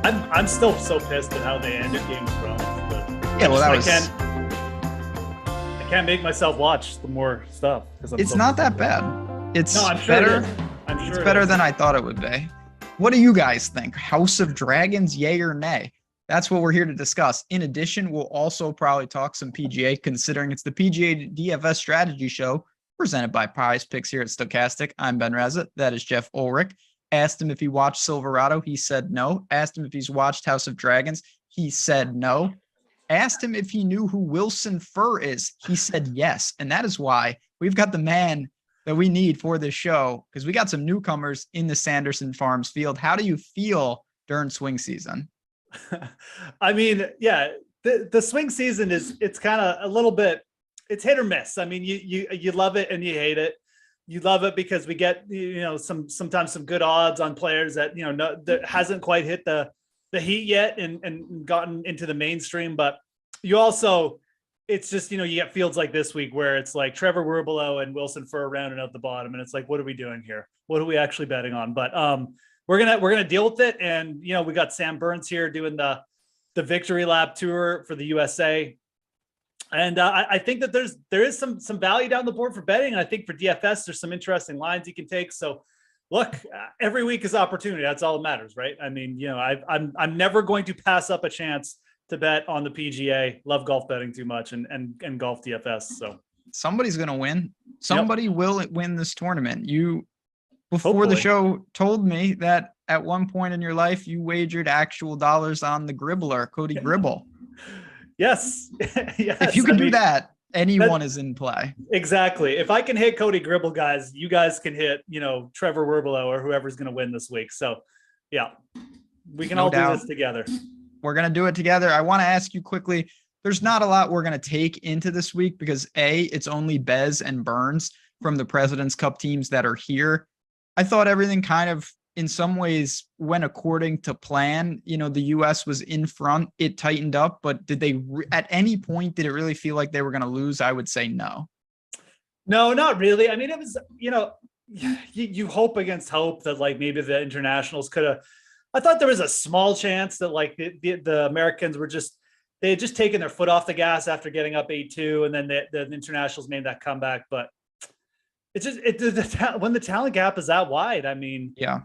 I'm still so pissed at how they ended Game of Thrones. But yeah, well, that was. I can't make myself watch the more stuff because it's not that bad. It's no, I'm sure better. I'm sure it's better than I thought it would be. What do you guys think? House of Dragons, yay or nay? That's what we're here to discuss. In addition, we'll also probably talk some PGA, considering it's the PGA DFS strategy show presented by Prize Picks here at Stokastic. I'm Ben Rasa. That is Geoff Ulrich. Asked him if he watched Silverado. He said no. Asked him if he's watched House of Dragons. He said no. Asked him if he knew who Wilson Furr is. He said yes. And that is why we've got the man that we need for this show, because we got some newcomers in the Sanderson Farms field. How do you feel during swing season? I mean, yeah, the swing season it's kind of a little bit, it's hit or miss. I mean, you love it and you hate it. You love it because we get, sometimes some good odds on players that, that hasn't quite hit the heat yet and gotten into the mainstream. But you also, it's just, you get fields like this week where it's like Trevor Werbelow and Wilson Furr rounding out the bottom. And it's like, what are we doing here? What are we actually betting on? But we're going to deal with it. And, we got Sam Burns here doing the victory lap tour for the USA. And I think that there is some value down the board for betting. And I think for DFS, there's some interesting lines you can take. So look, every week is opportunity. That's all that matters, right? I mean, I'm never going to pass up a chance to bet on the PGA. Love golf betting too much and golf DFS. So somebody's going to win. Somebody will win this tournament. You, before Hopefully. the show, told me that at one point in your life, you wagered actual dollars on the Gribbler, Cody Gribble. Yes. Yes. If you can do that, anyone is in play. Exactly. If I can hit Cody Gribble, guys, you guys can hit, Trevor Werbelow or whoever's going to win this week. So yeah, we can all do this together. We're going to do it together. I want to ask you quickly, there's not a lot we're going to take into this week because it's only Bez and Burns from the President's Cup teams that are here. I thought everything kind of in some ways went according to plan. The US was in front, it tightened up, but did they at any point, did it really feel like they were going to lose? I would say no. No, not really. I mean, it was, you hope against hope that like maybe the internationals could have, I thought there was a small chance that like the Americans were they had just taken their foot off the gas after getting up 8-2. And then the internationals made that comeback. But it's just, when the talent gap is that wide, I mean, yeah.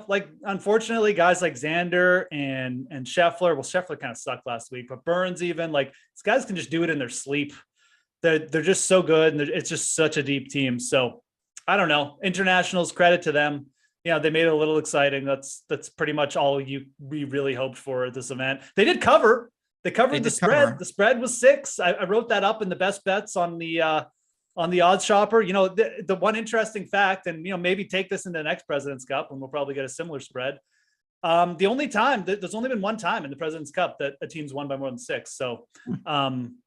Like, unfortunately, guys like Xander and Scheffler, well, Scheffler kind of sucked last week, but Burns even, like, these guys can just do it in their sleep. They're just so good, and it's just such a deep team. So, I don't know. Internationals, credit to them. They made it a little exciting. That's pretty much all we really hoped for at this event. They did cover. They covered the spread. The spread was 6. I wrote that up in the best bets on the odds shopper. The one interesting fact, and maybe take this into the next President's Cup, and we'll probably get a similar spread. The only time there's only been one time in the President's Cup that a team's won by more than 6. So, even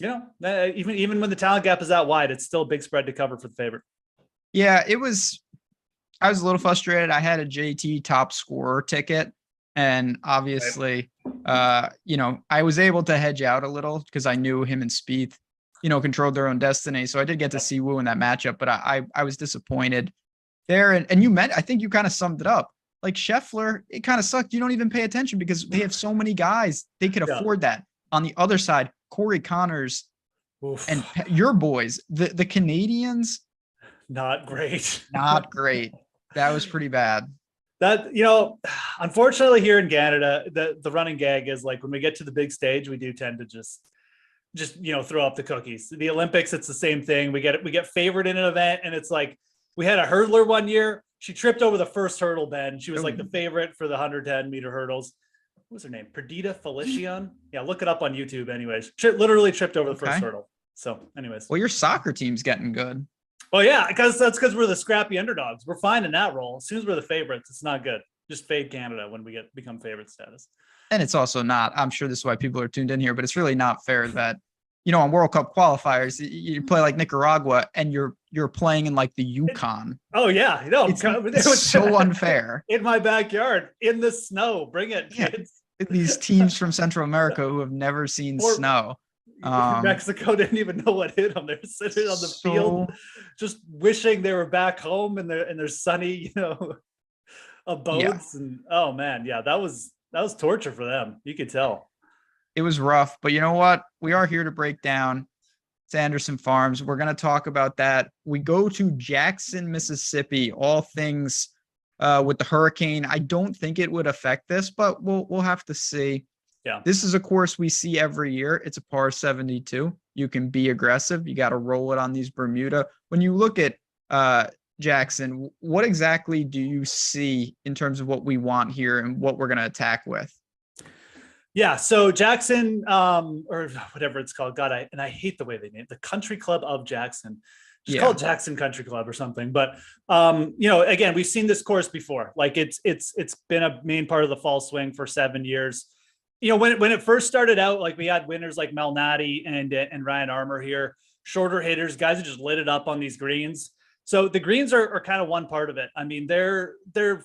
when the talent gap is that wide, it's still a big spread to cover for the favorite. Yeah, I was a little frustrated. I had a JT top scorer ticket, and obviously, I was able to hedge out a little because I knew him and Spieth controlled their own destiny. So I did get to see Wu in that matchup, but I was disappointed there. And I think you kind of summed it up. Like Scheffler, it kind of sucked. You don't even pay attention because they have so many guys. They could afford that. On the other side, Corey Connors and your boys, the Canadians. Not great. Not great. That was pretty bad. That, unfortunately here in Canada, the running gag is like when we get to the big stage, we do tend to just throw up the cookies. The Olympics, it's the same thing. We get favored in an event, and it's like we had a hurdler one year. She tripped over the first hurdle, Ben. She was like the favorite for the 110-meter hurdles. What was her name? Perdita Felician? Yeah, look it up on YouTube. Anyways, literally tripped over the first hurdle. So, anyways. Well, your soccer team's getting good. Well, yeah, because we're the scrappy underdogs. We're fine in that role. As soon as we're the favorites, it's not good. Just fade Canada when we become favorite status. And it's also not, I'm sure this is why people are tuned in here, but it's really not fair that, on World Cup qualifiers, you play like Nicaragua and you're playing in like the Yukon. Oh yeah. It's so unfair. In my backyard, in the snow. Bring it, kids. These teams from Central America who have never seen snow. Mexico didn't even know what hit them. They're sitting on the field, just wishing they were back home in their sunny, abodes. Yeah. And oh man, yeah, that was torture for them. You could tell. It was rough, but you know what? We are here to break down Sanderson Farms. We're going to talk about that. We go to Jackson, Mississippi, all things with the hurricane. I don't think it would affect this, but we'll have to see. Yeah. This is a course we see every year. It's a par 72. You can be aggressive. You got to roll it on these Bermuda. When you look at Jackson, what exactly do you see in terms of what we want here and what we're going to attack with? Yeah, so Jackson, or whatever it's called. God, I hate the way they name it. The Country Club of Jackson. Just call it Jackson Country Club or something. But again, we've seen this course before. Like it's been a main part of the fall swing for 7 years. When it first started out, like we had winners like Malnati and Ryan Armour here, shorter hitters, guys who just lit it up on these greens. So the greens are kind of one part of it. I mean, they're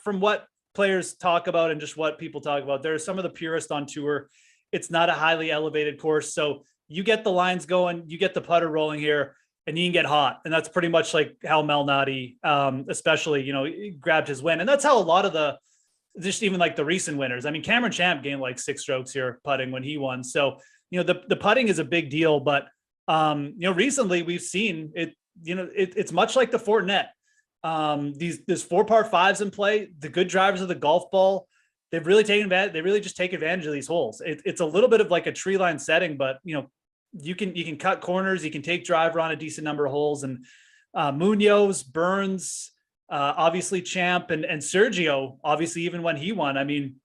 from what players talk about and just what people talk about. They're some of the purest on tour. It's not a highly elevated course. So you get the lines going, you get the putter rolling here, and you can get hot. And that's pretty much like how Malnati, especially, grabbed his win. And that's how a lot of just even like the recent winners. I mean, Cameron Champ gained like 6 strokes here putting when he won. So, the putting is a big deal, but recently we've seen it, it's much like the Fortinet. There's 4 par 5s in play. The good drivers of the golf ball, they've really taken advantage. They really just take advantage of these holes. It's a little bit of like a tree line setting, but you can cut corners, you can take driver on a decent number of holes. And Munoz, Burns, obviously Champ and Sergio, obviously, even when he won, I mean,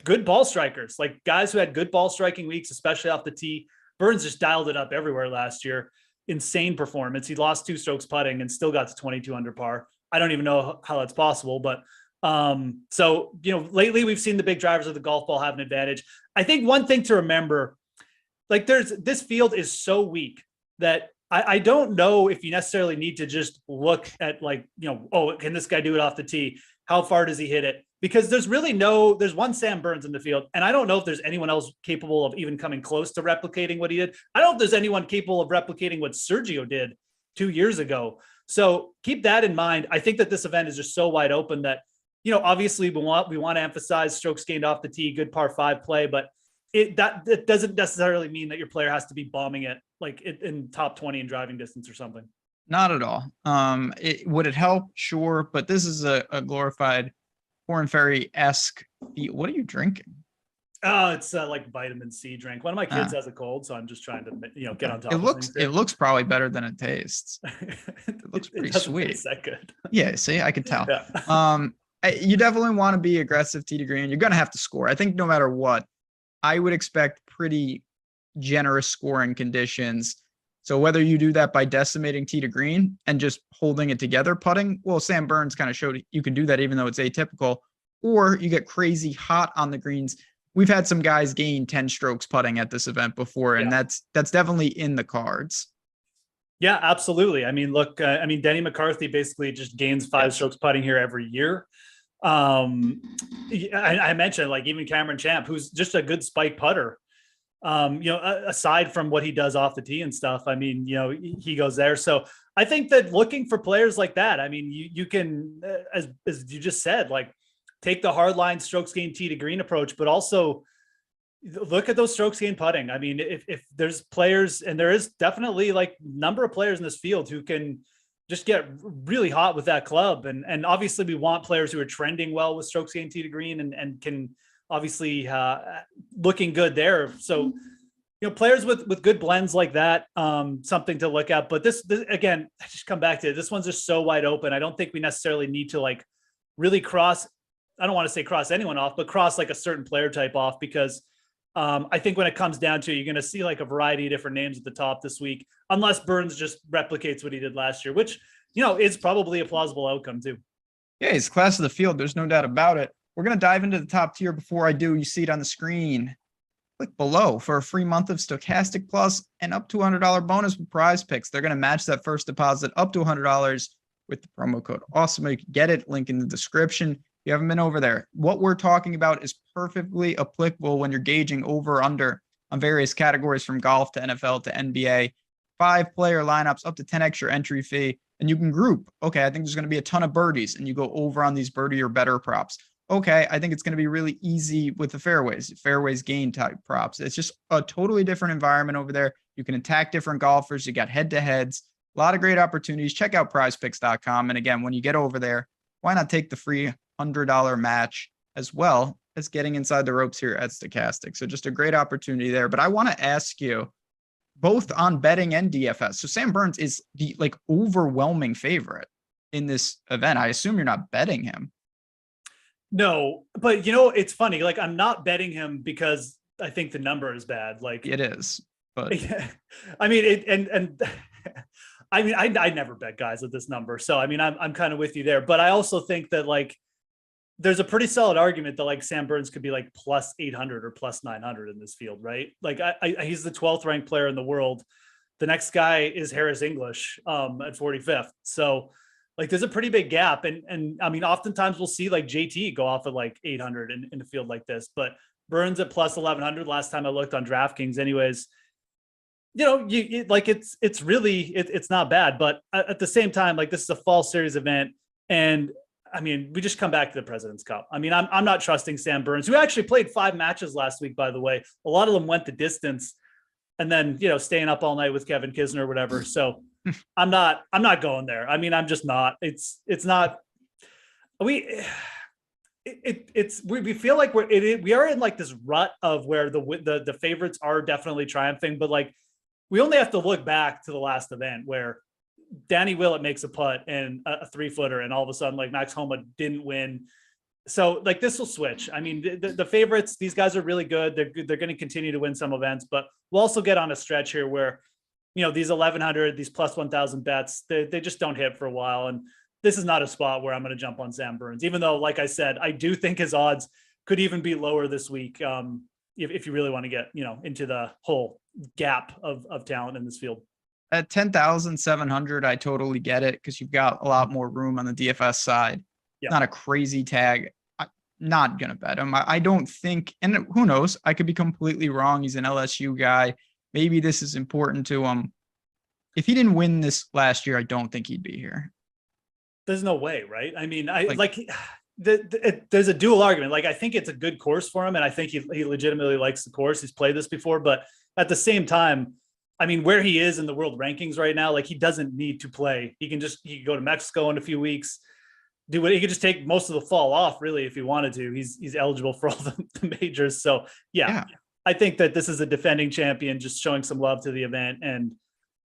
good ball strikers, like guys who had good ball striking weeks, especially off the tee. Burns just dialed it up everywhere last year. Insane performance. He lost 2 strokes putting and still got to 22 under par. I don't even know how that's possible, but lately we've seen the big drivers of the golf ball have an advantage. I think one thing to remember, like this field is so weak that I don't know if you necessarily need to just look at can this guy do it off the tee? How far does he hit it? Because there's one Sam Burns in the field. And I don't know if there's anyone else capable of even coming close to replicating what he did. I don't know if there's anyone capable of replicating what Sergio did 2 years ago. So keep that in mind. I think that this event is just so wide open that, obviously we want to emphasize strokes gained off the tee, good par 5 play, but it doesn't necessarily mean that your player has to be bombing it like in top 20 in driving distance or something. Not at all. Would it help? Sure. But this is a glorified Corn Ferry-esque. What are you drinking? Oh, it's like vitamin C drink. One of my kids has a cold, so I'm just trying to, get on top of things. It looks probably better than it tastes. It looks pretty sweet. Taste that good. Yeah. See, I could tell. Yeah. You definitely want to be aggressive tee to green. You're going to have to score. I think no matter what, I would expect pretty generous scoring conditions. So whether you do that by decimating tee to green and just holding it together putting, well, Sam Burns kind of showed you can do that even though it's atypical, or you get crazy hot on the greens. We've had some guys gain 10 strokes putting at this event before, and that's definitely in the cards. Yeah, absolutely. I mean, look, Denny McCarthy basically just gains 5 strokes putting here every year. I mentioned like even Cameron Champ, who's just a good spike putter. Aside from what he does off the tee and stuff, I mean, he goes there. So I think that looking for players like that, I mean, you can, as you just said, like take the hard line strokes gained tee to green approach, but also look at those strokes gained putting. I mean, if there's players, and there is definitely like number of players in this field who can just get really hot with that club. And obviously we want players who are trending well with strokes gained tee to green and can obviously looking good there. So, players with good blends like that, something to look at. But this again, I just come back to it. This one's just so wide open. I don't think we necessarily need to like really cross. I don't want to say cross anyone off, but cross like a certain player type off, because I think when it comes down to it, you're going to see like a variety of different names at the top this week, unless Burns just replicates what he did last year, which, is probably a plausible outcome too. Yeah, he's class of the field. There's no doubt about it. We're going to dive into the top tier. Before I do, you see it on the screen. Click below for a free month of Stokastic Plus and up to $100 bonus with prize picks. They're going to match that first deposit up to $100 with the promo code AWESOME. You can get it. Link in the description. If you haven't been over there, what we're talking about is perfectly applicable when you're gauging over or under on various categories from golf to NFL to NBA. 5-player lineups, up to 10 extra entry fee. And you can group. Okay, I think there's going to be a ton of birdies, and you go over on these birdie or better props. okay, I think it's going to be really easy with the fairways gain type props. It's just a totally different environment over there. You can attack different golfers. You got head to heads, a lot of great opportunities. Check out prizepicks.com. And again, when you get over there, why not take the free $100 match as well as getting inside the ropes here at Stokastic? So just a great opportunity there. But I want to ask you both on betting and DFS. So Sam Burns is the overwhelming favorite in this event. I assume you're not betting him. No, but it's funny. Like, I'm not betting him because I think the number is bad. Like, it is, but I mean, I mean, I never bet guys at this number. So, I mean, I'm kind of with you there, but I also think that there's a pretty solid argument that Sam Burns could be plus 800 or plus 900 in this field, right? Like he's the 12th ranked player in the world. The next guy is Harris English at 45th. So there's a pretty big gap. And I mean, oftentimes we'll see JT go off at 800 in a field like this, but Burns at plus 1100 last time I looked on DraftKings anyways, it's really, it's not bad, but at the same time, this is a fall series event. And I mean, we just come back to the President's Cup. I mean, I'm not trusting Sam Burns, who actually played 5 matches last week, by the way. A lot of them went the distance and then, staying up all night with Kevin Kisner or whatever. So I'm not going there. I mean, I'm just not, it's not, we feel like we are in this rut of where the favorites are definitely triumphing, but we only have to look back to the last event where Danny Willett makes a putt and a 3-footer, and all of a sudden Max Homa didn't win. So this will switch. I mean, the favorites, these guys are really good. They're going to continue to win some events, but we'll also get on a stretch here where, these 1100, these plus 1000 bets, they just don't hit for a while. And this is not a spot where I'm going to jump on Sam Burns, even though, like I said, I do think his odds could even be lower this week. If you really want to get, into the whole gap of talent in this field. At 10,700, I totally get it because you've got a lot more room on the DFS side. Yep. Not a crazy tag. I'm not going to bet him. I don't think, and who knows, I could be completely wrong. He's an LSU guy. Maybe this is important to him. If he didn't win this last year, I don't think he'd be here. There's no way, right? I mean, there's a dual argument. I think it's a good course for him, and I think he legitimately likes the course. He's played this before, but at the same time, I mean, where he is in the world rankings right now, he doesn't need to play. He can go to Mexico in a few weeks, do what he could just take most of the fall off, really, if he wanted to. He's eligible for all the majors. So yeah, I think that this is a defending champion just showing some love to the event. And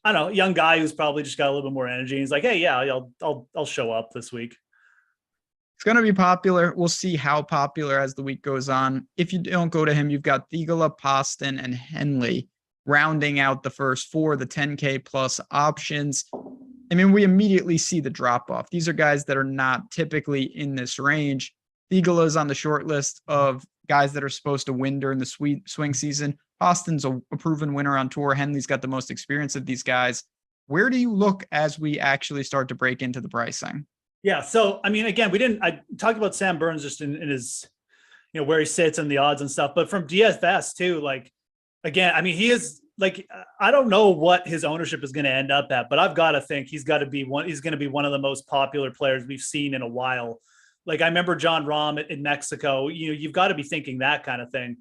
I don't know, young guy who's probably just got a little bit more energy. He's like, hey, yeah, I'll show up this week. It's going to be popular. We'll see how popular as the week goes on. If you don't go to him, you've got Thigala, Poston, and Henley rounding out the first 4, the 10K plus options. I mean, we immediately see the drop off. These are guys that are not typically in this range. Thigala is on the short list of guys that are supposed to win during the swing season. Poston's a proven winner on tour. Henley's got the most experience of these guys. Where do you look as we actually start to break into the pricing? Yeah. So, I mean, again, I talked about Sam Burns just in his, where he sits and the odds and stuff, but from DFS too, again, I mean, he is I don't know what his ownership is going to end up at, but I've got to think he's going to be one of the most popular players we've seen in a while. I remember John Rahm in Mexico, you've got to be thinking that kind of thing.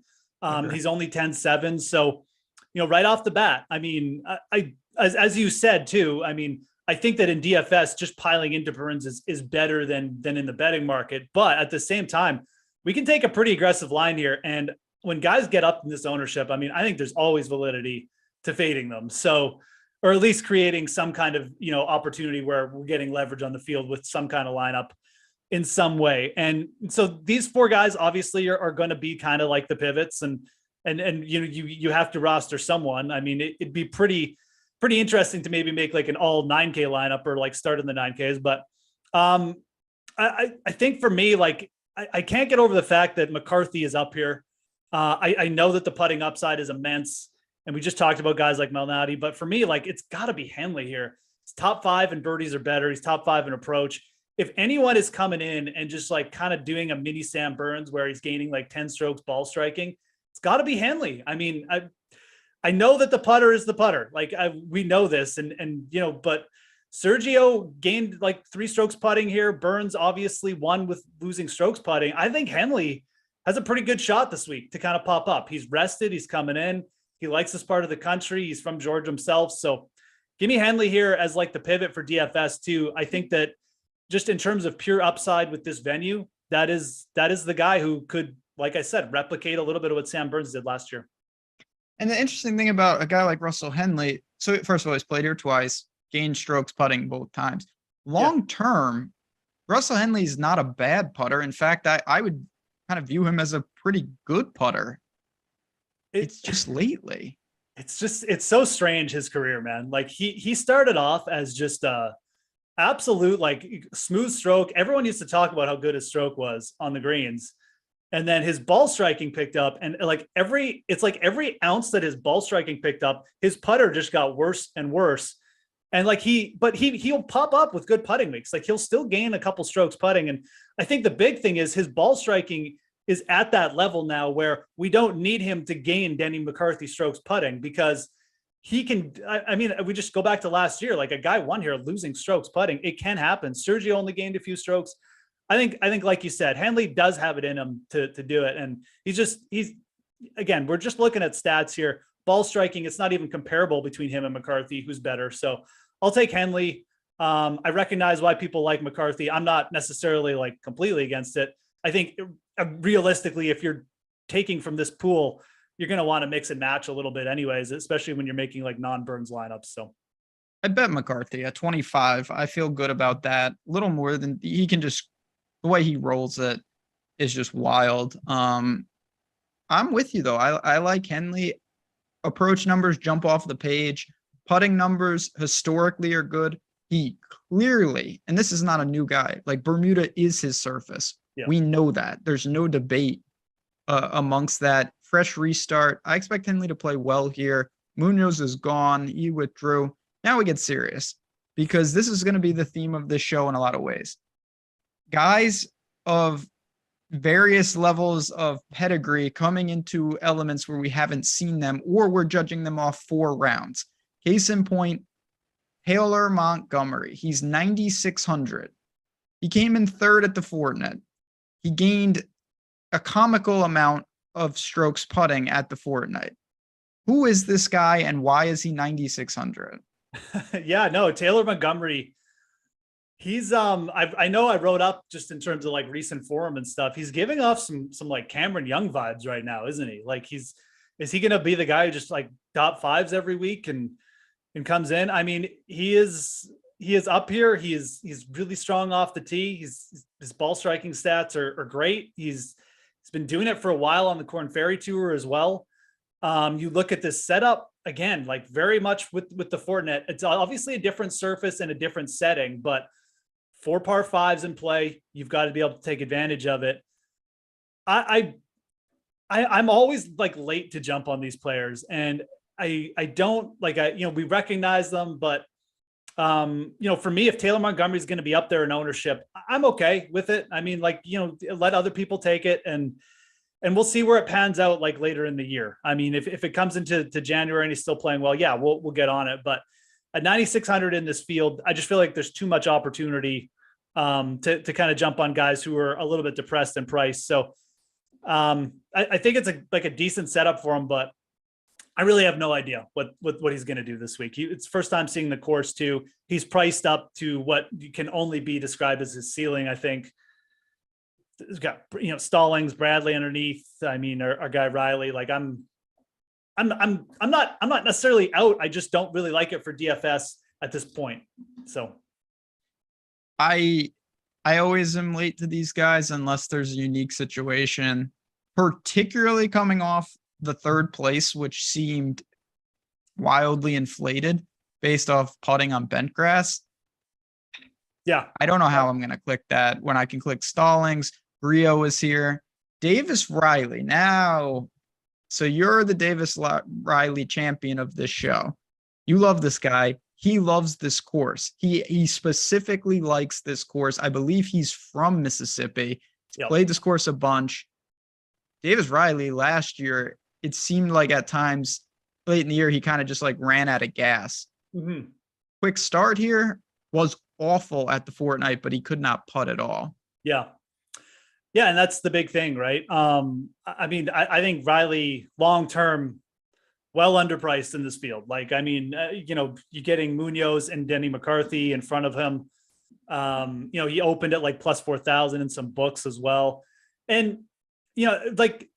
He's only 10-7. So, right off the bat, I mean, as you said too, I mean, I think that in DFS, just piling into Burns is better than in the betting market. But at the same time, we can take a pretty aggressive line here. And when guys get up in this ownership, I mean, I think there's always validity to fading them. So, or at least creating some kind of, opportunity where we're getting leverage on the field with some kind of lineup in some way. And so these 4 guys obviously are going to be kind of like the pivots and you have to roster someone. I mean, it'd be pretty interesting to maybe make an all 9K lineup or start in the 9Ks. But I think for me, I can't get over the fact that McCarthy is up here. I know that the putting upside is immense, and we just talked about guys like Malnati, but for me, it's got to be Henley here. He's top 5 and birdies are better. He's top 5 in approach. If anyone is coming in and just kind of doing a mini Sam Burns where he's gaining 10 strokes ball striking, it's got to be Henley. I mean, I know that the putter is the putter. We know this, and but Sergio gained like 3 strokes putting here. Burns obviously won with losing strokes putting. I think Henley has a pretty good shot this week to kind of pop up. He's rested. He's coming in. He likes this part of the country. He's from Georgia himself. So give me Henley here as like the pivot for DFS too. I think that just in terms of pure upside with this venue, that is the guy who could, like I said, replicate a little bit of what Sam Burns did last year. And the interesting thing about a guy like Russell Henley, so first of all, he's played here twice, gained strokes putting both times. Long term, Russell Henley is not a bad putter. In fact, I would kind of view him as a pretty good putter. It's just lately. It's so strange, his career, man. Like he started off as just a absolute like smooth stroke. Everyone used to talk about how good his stroke was on the greens. And then his ball striking picked up, and it's like every ounce that his ball striking picked up, his putter just got worse and worse. And like he'll pop up with good putting weeks. Like he'll still gain a couple strokes putting. And I think the big thing is his ball striking is at that level now where we don't need him to gain Denny McCarthy strokes putting, because he can, I mean, we just go back to last year, like a guy won here losing strokes putting. It can happen. Sergio only gained a few strokes. I think like you said, Henley does have it in him to do it. And he's again, we're just looking at stats here. Ball striking, it's not even comparable between him and McCarthy, who's better. So I'll take Henley. I recognize why people like McCarthy. I'm not necessarily like completely against it. I think realistically, if you're taking from this pool, you're going to want to mix and match a little bit anyways, especially when you're making like non-Burns lineups. So I bet McCarthy at 25. I feel good about that. A little more than he can just, the way he rolls it is just wild. I'm with you though. I like Henley. Approach numbers jump off the page. Putting numbers historically are good. He clearly, and this is not a new guy, like Bermuda is his surface. Yeah. We know that. There's no debate amongst that. Fresh restart. I expect Henley to play well here. Munoz is gone. He withdrew. Now we get serious, because this is going to be the theme of this show in a lot of ways. Guys of various levels of pedigree coming into elements where we haven't seen them, or we're judging them off 4 rounds. Case in point, Taylor Montgomery. He's 9,600. He came in 3rd at the Fortinet. He gained a comical amount of strokes putting at the Fortinet. Who is this guy, and why is he 9,600? Yeah, no, Taylor Montgomery. He's I know I wrote up just in terms of like recent form and stuff. He's giving off some like Cameron Young vibes right now, isn't he? Like is he going to be the guy who just like top 5s every week and comes in? I mean, he is up here. He's really strong off the tee. His ball striking stats are great. He's been doing it for a while on the Korn Ferry Tour as well. You look at this setup again, like very much with the Fortinet. It's obviously a different surface and a different setting, but 4 par 5s in play. You've got to be able to take advantage of it. I'm always like late to jump on these players, and I don't like, we recognize them, but for me, if Taylor Montgomery is going to be up there in ownership, I'm okay with it. I mean, like, let other people take it, and we'll see where it pans out like later in the year. I mean, if it comes into January and he's still playing well, yeah, we'll get on it. But at 9,600 in this field, I just feel like there's too much opportunity to kind of jump on guys who are a little bit depressed in price. So I think it's a decent setup for him, but I really have no idea what he's going to do this week. It's first time seeing the course too. He's priced up to what can only be described as his ceiling. I think he's got, Stallings, Bradley underneath. I mean, our guy Riley. Like I'm not necessarily out. I just don't really like it for DFS at this point. So I always am late to these guys unless there's a unique situation, particularly coming off the 3rd place, which seemed wildly inflated based off putting on bent grass. Yeah. I don't know how I'm going to click that when I can click Stallings. Rio is here. Davis Riley. Now, so you're the Davis Riley champion of this show. You love this guy. He loves this course. He specifically likes this course. I believe he's from Mississippi. He's played this course a bunch. Davis Riley last year, it seemed like at times late in the year, he kind of just like ran out of gas. Mm-hmm. Quick start here. was awful at the Fortnite, but he could not putt at all. Yeah. Yeah. And that's the big thing, right? I mean, I think Riley long-term, well underpriced in this field. Like, I mean, you're getting Munoz and Denny McCarthy in front of him. He opened at like plus 4,000 in some books as well. And, like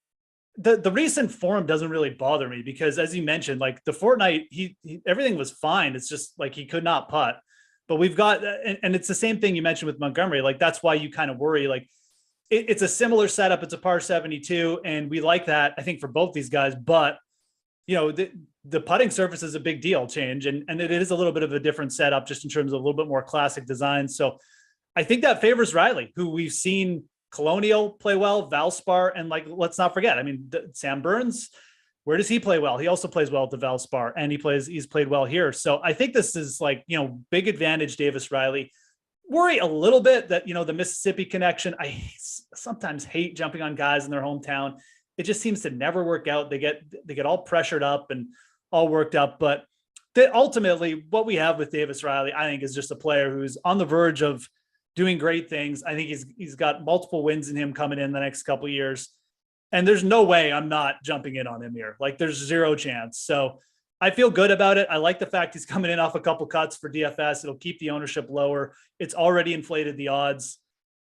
the recent form doesn't really bother me because, as you mentioned, like the Fortnite, he everything was fine. It's just like he could not putt. But we've got, and it's the same thing you mentioned with Montgomery. Like, that's why you kind of worry. Like, it's a similar setup. It's a par 72, and we like that, I think, for both these guys. But the putting surface is a big deal change, and it is a little bit of a different setup just in terms of a little bit more classic design. So I think that favors Riley, who we've seen Colonial play well, Valspar, and like, let's not forget, I mean, Sam Burns, where does he play well? He also plays well at the Valspar, and he's played well here. So I think this is like, big advantage Davis Riley. Worry a little bit that, the Mississippi connection. I sometimes hate jumping on guys in their hometown. It just seems to never work out. They get all pressured up and all worked up. But ultimately, what we have with Davis Riley, I think, is just a player who's on the verge of doing great things. I think he's got multiple wins in him coming in the next couple of years. And there's no way I'm not jumping in on him here. Like, there's zero chance. So I feel good about it. I like the fact he's coming in off a couple cuts for DFS. It'll keep the ownership lower. It's already inflated the odds.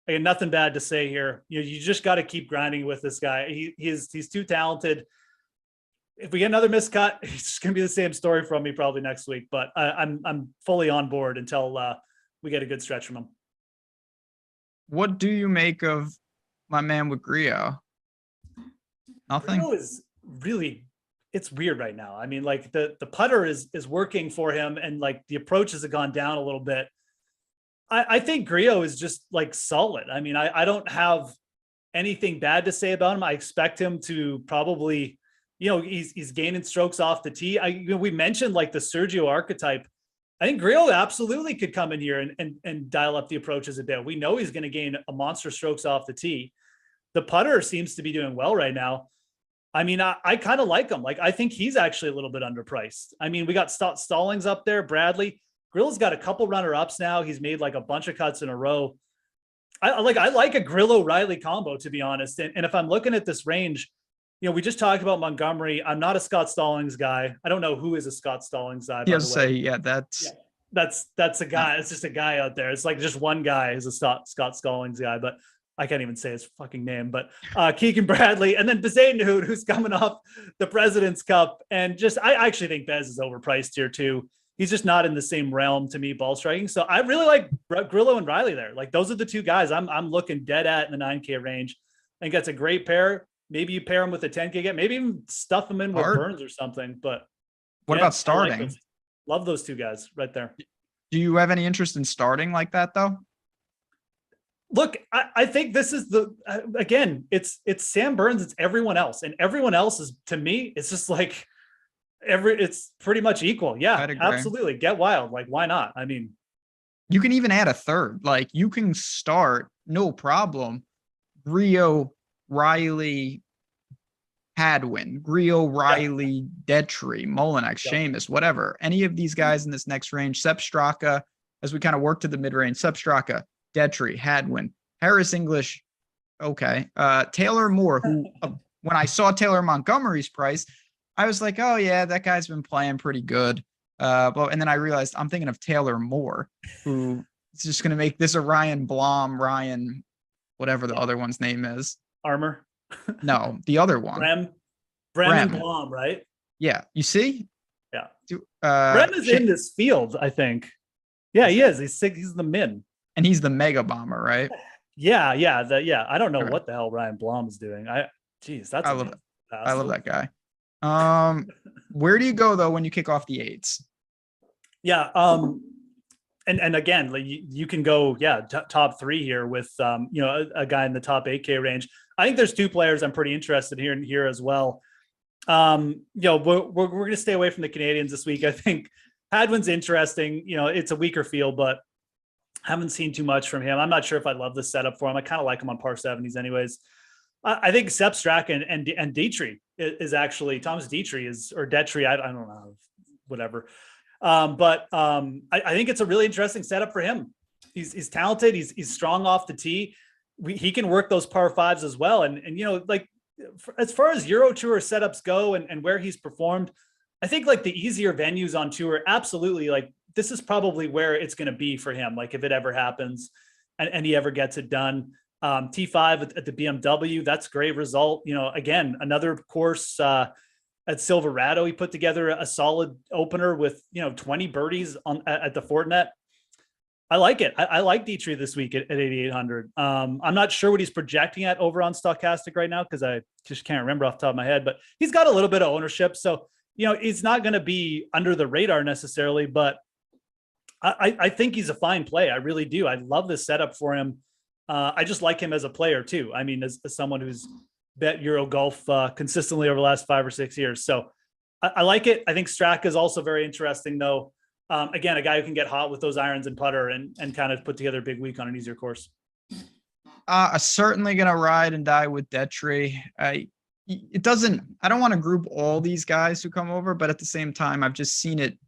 I got nothing bad to say here. You just got to keep grinding with this guy. He's too talented. If we get another miscut, it's just going to be the same story from me probably next week. But I'm fully on board until we get a good stretch from him. What do you make of my man with Griot? Nothing. Griot is really, it's weird right now. I mean, like the putter is working for him, and like the approaches have gone down a little bit. I think Griot is just like solid. I mean, I don't have anything bad to say about him. I expect him to probably, he's gaining strokes off the tee. We mentioned like the Sergio archetype. I think Griot absolutely could come in here and dial up the approaches a bit. We know he's going to gain a monster strokes off the tee. The putter seems to be doing well right now. I mean, I kind of like him. Like, I think he's actually a little bit underpriced. I mean, we got Stallings up there, Bradley. Grillo's got a couple runner-ups now. He's made like a bunch of cuts in a row. I like a Grillo-Riley combo, to be honest. And if I'm looking at this range, we just talked about Montgomery. I'm not a Scott Stallings guy. I don't know who is a Scott Stallings guy. That's a guy. It's just a guy out there. It's like just one guy is a Scott Stallings guy, but I can't even say his fucking name. But Keegan Bradley, and then Bezaid Hood, who's coming off the President's Cup, and just I actually think Bez is overpriced here too. He's just not in the same realm to me, ball striking. So I really like Grillo and Riley there. Like, those are the two guys I'm looking dead at in the 9K range. I think that's a great pair. Maybe you pair them with a 10K get, maybe even stuff them in with Burns or something. But what about starting? Love those two guys right there. Do you have any interest in starting like that though? Look, I think this is again, it's Sam Burns, it's everyone else. And everyone else is, to me, it's just like, it's pretty much equal. Yeah, absolutely. Get wild. Like, why not? I mean, you can even add a third. Like, you can start, no problem, Griot, Riley, Hadwin, Griot, Riley, Detry, Molinex, Seamus, whatever. Any of these guys in this next range, Sepp Straka, as we kind of work to the mid-range, Sepp Straka, Detry, Hadwin, Harris English, okay. Taylor Moore, who, when I saw Taylor Montgomery's price, I was like, oh yeah, that guy's been playing pretty good. And then I realized I'm thinking of Taylor Moore, who is just going to make this a Ryan Blom, whatever the other one's name is. Armour? No, the other one. Brem Blom, right? Yeah. You see? Yeah. Brem is in this field, I think. Yeah, he is. He's the min. And he's the mega bomber, right? Yeah. I don't know what the hell Ryan Blom is doing. I love that guy. Where do you go though when you kick off the eights? Yeah. And again, like you can go, top three here with a guy in the top 8K range. I think there's two players I'm pretty interested in here as well. We're going to stay away from the Canadians this week. I think Hadwin's interesting. It's a weaker field, but haven't seen too much from him. I'm not sure if I love this setup for him. I kind of like him on par 70s anyways. I think Sepp Straka and Detry is actually, Thomas Detry or Detry, I don't know, whatever. I think it's a really interesting setup for him. He's talented. He's strong off the tee. He can work those par fives as well. And like as far as Euro Tour setups go and where he's performed, I think like the easier venues on tour, absolutely, like this is probably where it's going to be for him. Like if it ever happens and he ever gets it done. T5 at the BMW, that's a great result. Again, another course at Silverado, he put together a solid opener with 20 birdies at the Fortinet. I like it. I like Dietrich this week at 8,800. I'm not sure what he's projecting at over on Stokastic right now because I just can't remember off the top of my head, but he's got a little bit of ownership. So, he's not going to be under the radar necessarily, but I think he's a fine play. I really do. I love this setup for him. I just like him as a player too. I mean, as someone who's bet Euro golf consistently over the last 5 or 6 years. So I like it. I think Straka is also very interesting though. Again, a guy who can get hot with those irons and putter and kind of put together a big week on an easier course. I'm certainly going to ride and die with Detry. I don't want to group all these guys who come over, but at the same time, I've just seen it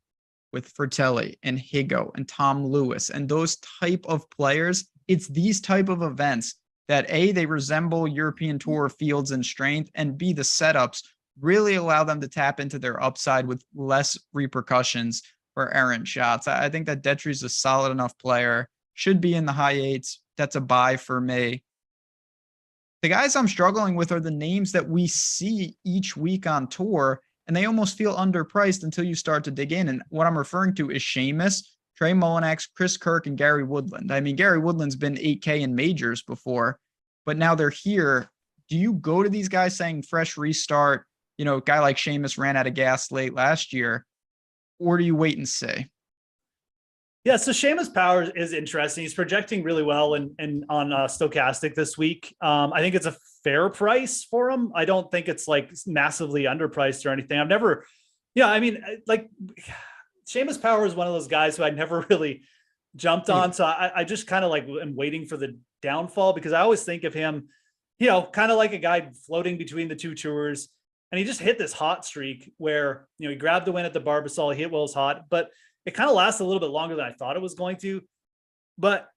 with Fratelli and Higo and Tom Lewis and those type of players. It's these type of events that A, they resemble European Tour fields in strength, and B, the setups really allow them to tap into their upside with less repercussions for errant shots. I think that Detry's a solid enough player, should be in the high eights. That's a buy for me. The guys I'm struggling with are the names that we see each week on tour, and they almost feel underpriced until you start to dig in. And what I'm referring to is Seamus, Trey Mullinax, Chris Kirk, and Gary Woodland. I mean, Gary Woodland's been 8K in majors before, but now they're here. Do you go to these guys saying fresh restart? A guy like Seamus ran out of gas late last year, or do you wait and see? Yeah, so Seamus Power is interesting. He's projecting really well on Stokastic this week. I think it's a fair price for him. I don't think it's like massively underpriced or anything. Like Seamus Power is one of those guys who I never really jumped on. So I just kind of like am waiting for the downfall because I always think of him, kind of like a guy floating between the two tours. And he just hit this hot streak where, he grabbed the win at the Barbasol, he hit Will's hot, but it kind of lasted a little bit longer than I thought it was going to. But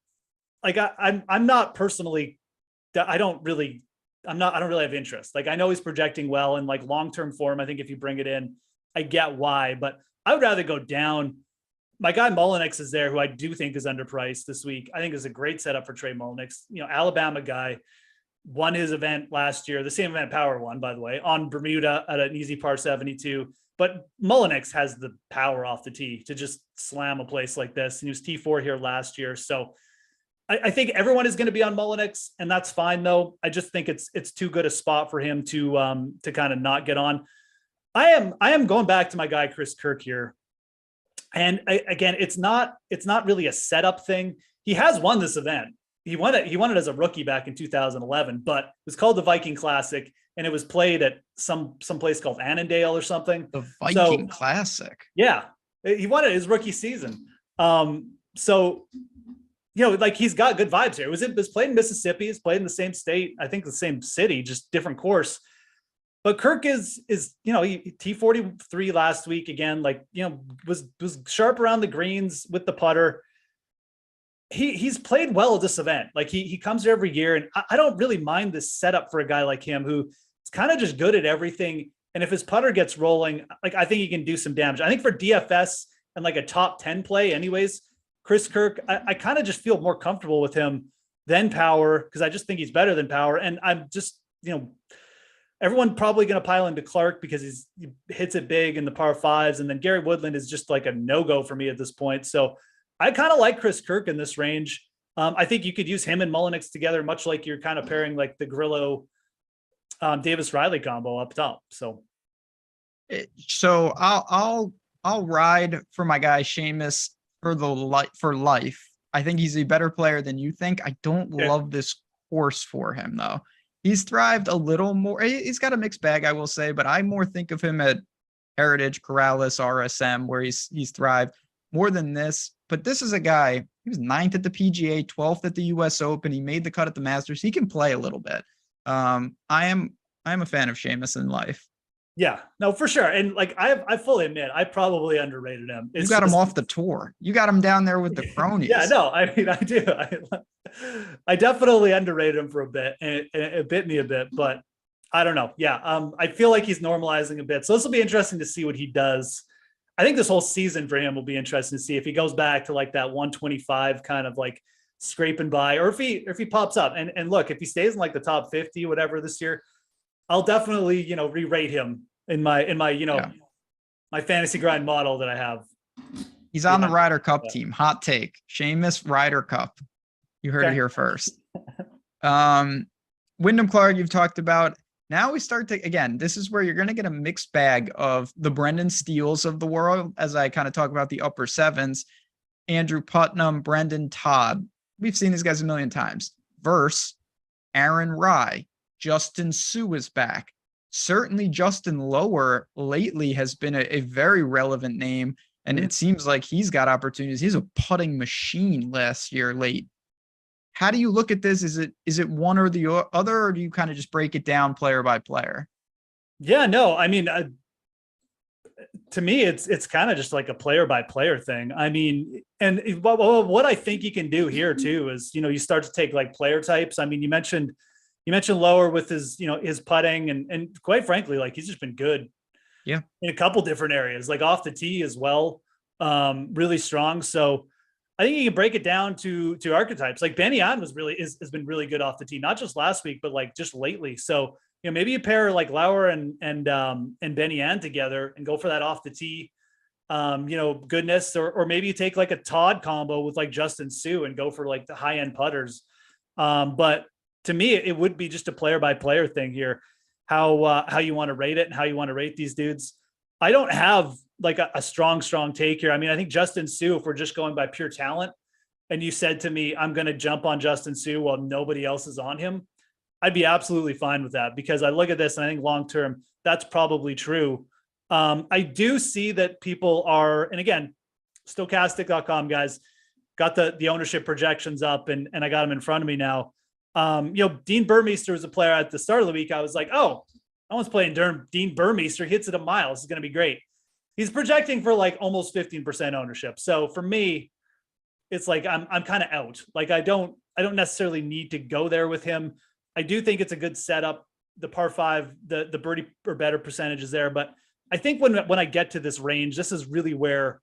like, I'm not personally, I don't really have interest. Like I know he's projecting well and like long-term form. I think if you bring it in, I get why, but I would rather go down. My guy Mullinax is there, who I do think is underpriced this week. I think is a great setup for Trey Mullinax. Alabama guy, won his event last year, the same event Power won, by the way, on Bermuda at an easy par 72. But Mullinax has the power off the tee to just slam a place like this. And he was T4 here last year. So I think everyone is going to be on Mullinax, and that's fine though. I just think it's too good a spot for him to kind of not get on. I am going back to my guy Chris Kirk here. And again, it's not really a setup thing. He has won this event. He won it as a rookie back in 2011, but it was called the Viking Classic, and it was played at some place called Annandale or something. The Viking Classic. Yeah, he won it his rookie season. Like he's got good vibes here. It was played in Mississippi. It's played in the same state. I think the same city, just different course. But Kirk is he T43 last week again. Like was sharp around the greens with the putter. He's played well at this event. Like he comes here every year, and I don't really mind this setup for a guy like him who is kind of just good at everything. And if his putter gets rolling, like I think he can do some damage. I think for DFS and like a top 10 play, anyways, Chris Kirk, I kind of just feel more comfortable with him than Power because I just think he's better than Power. And I'm just everyone probably going to pile into Clark because he hits it big in the par fives, and then Gary Woodland is just like a no-go for me at this point. So I kind of like Chris Kirk in this range. I think you could use him and Mullinax together, much like you're kind of pairing like the Grillo Davis Riley combo up top. So I'll ride for my guy Seamus for life. I think he's a better player than you think. I don't love this course for him though. He's thrived a little more. He's got a mixed bag, I will say, but I more think of him at Heritage, Corrales, RSM, where he's thrived more than this. But this is a guy, he was 9th at the PGA, 12th at the US Open. He made the cut at the Masters. He can play a little bit. I am a fan of Seamus in life. Yeah, no, for sure. And like, I fully admit, I probably underrated him. You It's got him just, off the tour. You got him down there with the yeah, cronies. no, I mean, I do. I definitely underrated him for a bit, and it bit me a bit, but I don't know. Yeah, I feel like he's normalizing a bit. So this will be interesting to see what he does. I think this whole season for him will be interesting to see if he goes back to like that 125 kind of like scraping by, or if he pops up. And look, if he stays in like the top 50, whatever this year, I'll definitely, re-rate him in my, Yeah. my fantasy grind model that I have. He's on the Yeah. Ryder Cup team. Hot take. Seamus Ryder Cup. You heard it Okay. here first. Wyndham Clark, you've talked about. Now we start to, again, this is where you're going to get a mixed bag of the Brendan Steeles of the world, as I kind of talk about the upper sevens. Andrew Putnam, Brendan Todd. We've seen these guys a million times. Versus Aaron Rye. Justin Sue is back. Certainly Justin Lower lately has been a very relevant name, and it seems like he's got opportunities. He's a putting machine last year late. How do you look at this? Is it one or the other, or do you kind of just break it down player by player? Yeah, no, I mean, to me, it's kind of just like a player by player thing. I mean, and what I think you can do here too is, you start to take like player types. I mean, you mentioned Lower with his, his putting, and quite frankly, like he's just been good. Yeah. In a couple different areas, like off the tee as well. Really strong. So I think you can break it down to archetypes. Like Benny An has been really good off the tee, not just last week, but like just lately. So, maybe you pair like Lauer and Benny An together and go for that off the tee, goodness, or maybe you take like a Todd combo with like Justin Sue and go for like the high end putters. But to me, it would be just a player by player thing here, how you want to rate it and how you want to rate these dudes. I don't have like a strong take here. I mean, I think Justin Sue, if we're just going by pure talent, and you said to me, I'm going to jump on Justin Sue while nobody else is on him, I'd be absolutely fine with that, because I look at this and I think long-term, that's probably true. I do see that people are, and again, stokastic.com guys got the ownership projections up, and I got them in front of me now. Dean Burmeister was a player at the start of the week. I was like, oh, I was playing Dean Burmeister. Hits it a mile. This is going to be great. He's projecting for like almost 15% ownership. So for me, it's like I'm kind of out. Like I don't necessarily need to go there with him. I do think it's a good setup. The par five, the birdie or better percentage is there, but I think when I get to this range, this is really where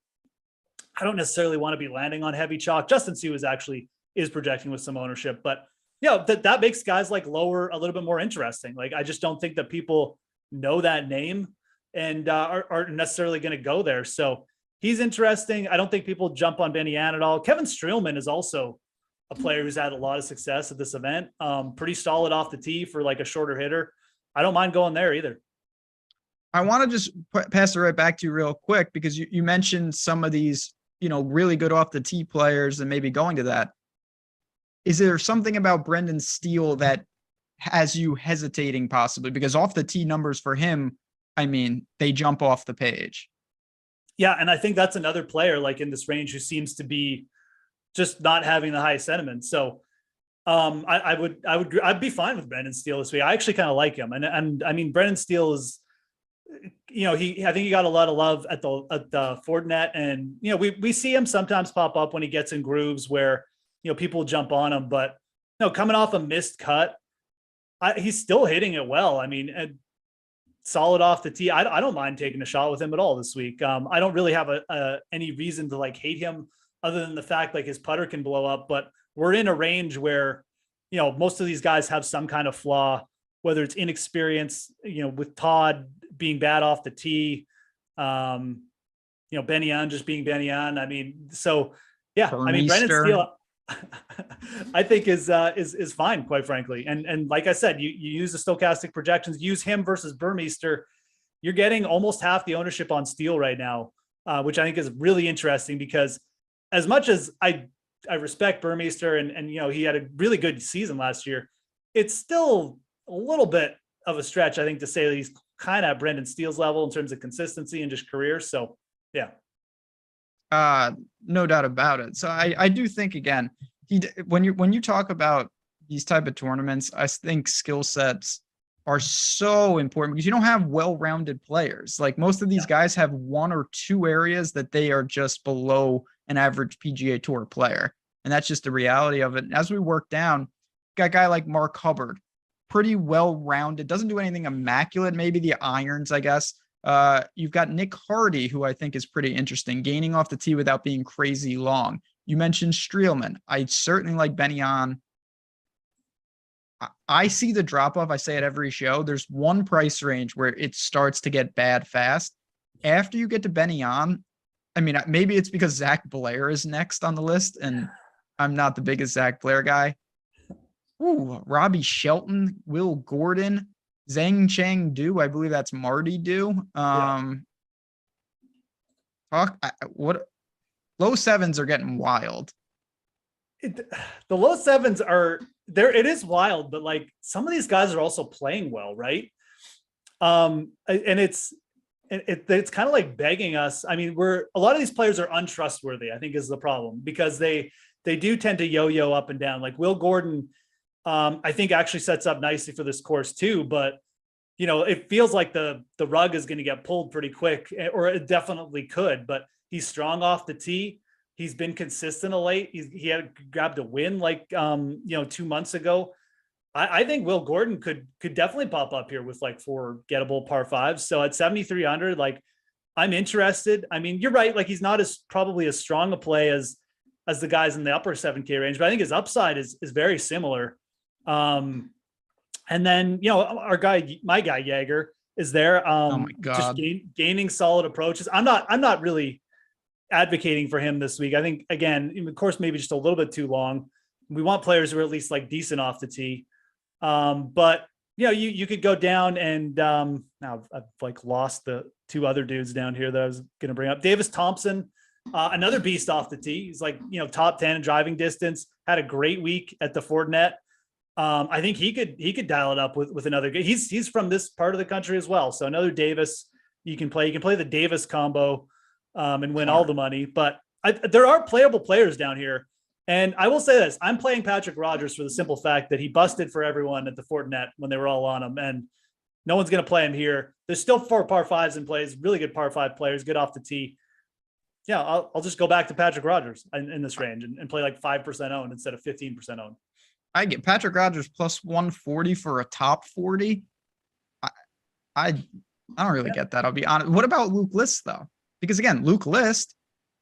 I don't necessarily want to be landing on heavy chalk. Justin Sue is projecting with some ownership, but that makes guys like Lower a little bit more interesting. Like, I just don't think that people know that name and aren't necessarily going to go there. So he's interesting. I don't think people jump on Benny Ann at all. Kevin Streelman is also a player who's had a lot of success at this event. Pretty solid off the tee for like a shorter hitter. I don't mind going there either. I want to just pass it right back to you real quick, because you mentioned some of these, really good off the tee players and maybe going to that. Is there something about Brendan Steele that has you hesitating possibly? Because off the tee numbers for him, I mean, they jump off the page. Yeah, and I think that's another player like in this range who seems to be just not having the highest sentiment. So I'd be fine with Brendan Steele this week. I actually kind of like him. And I mean, Brendan Steele is, I think he got a lot of love at the Fordnet, and, we see him sometimes pop up when he gets in grooves where, people jump on him, but coming off a missed cut, he's still hitting it well. I mean, solid off the tee. I don't mind taking a shot with him at all this week. I don't really have any reason to like hate him other than the fact like his putter can blow up, but we're in a range where, most of these guys have some kind of flaw, whether it's inexperience, with Todd being bad off the tee, Benny An just being Benny An. I mean, so yeah, I mean, Brendan Steele, I think is fine, quite frankly. And like I said, you use the Stokastic projections, use him versus Burmeister. You're getting almost half the ownership on Steele right now, which I think is really interesting, because as much as I respect Burmeister and he had a really good season last year, it's still a little bit of a stretch, I think, to say that he's kind of at Brendan Steele's level in terms of consistency and just career. So yeah. No doubt about it. So I do think, again, when you talk about these type of tournaments, I think skill sets are so important because you don't have well-rounded players. Like most of these guys have one or two areas that they are just below an average PGA Tour player. And that's just the reality of it. And as we work down, got a guy like Mark Hubbard, pretty well-rounded, doesn't do anything immaculate, maybe the irons, I guess. You've got Nick Hardy, who I think is pretty interesting, gaining off the tee without being crazy long. You mentioned Streelman. I certainly like Benny On. I see the drop-off. I say it every show. There's one price range where it starts to get bad fast. After you get to Benny On, I mean, maybe it's because Zach Blair is next on the list, and I'm not the biggest Zach Blair guy. Ooh, Robbie Shelton, Will Gordon, Zhang Cheng Du. I believe that's Marty Du. What low sevens are getting wild. The low sevens are there. It is wild, but like some of these guys are also playing well, right? And it's kind of like begging us. I mean, a lot of these players are untrustworthy, I think is the problem, because they do tend to yo-yo up and down. Like Will Gordon, I think actually sets up nicely for this course too, but you know, it feels like the rug is going to get pulled pretty quick, or it definitely could, but he's strong off the tee. He's been consistent of late. He had grabbed a win like 2 months ago. I think Will Gordon could definitely pop up here with like 4 gettable par 5s. So at 7,300, like I'm interested. I mean, you're right. Like he's not probably as strong a play as the guys in the upper 7K range, but I think his upside is very similar. And then, my guy Jaeger is there. Oh my God. Just gaining solid approaches. I'm not really advocating for him this week. I think, again, of course, maybe just a little bit too long. We want players who are at least like decent off the tee. But you could go down and now I've like lost the 2 other dudes down here that I was going to bring up. Davis Thompson, another beast off the tee. He's like, top 10 in driving distance, had a great week at the Fortinet. I think he could dial it up with another. He's from this part of the country as well. So another Davis you can play the Davis combo and win all the money. But there are playable players down here. And I will say this, I'm playing Patrick Rogers for the simple fact that he busted for everyone at the Fortinet when they were all on him. And no one's going to play him here. There's still 4 par 5s in plays, really good par 5 players, good off the tee. Yeah, I'll just go back to Patrick Rogers in this range and play like 5% owned instead of 15% owned. I get Patrick Rogers plus 140 for a top 40. I don't really get that. I'll be honest. What about Luke List though? Because again, Luke List,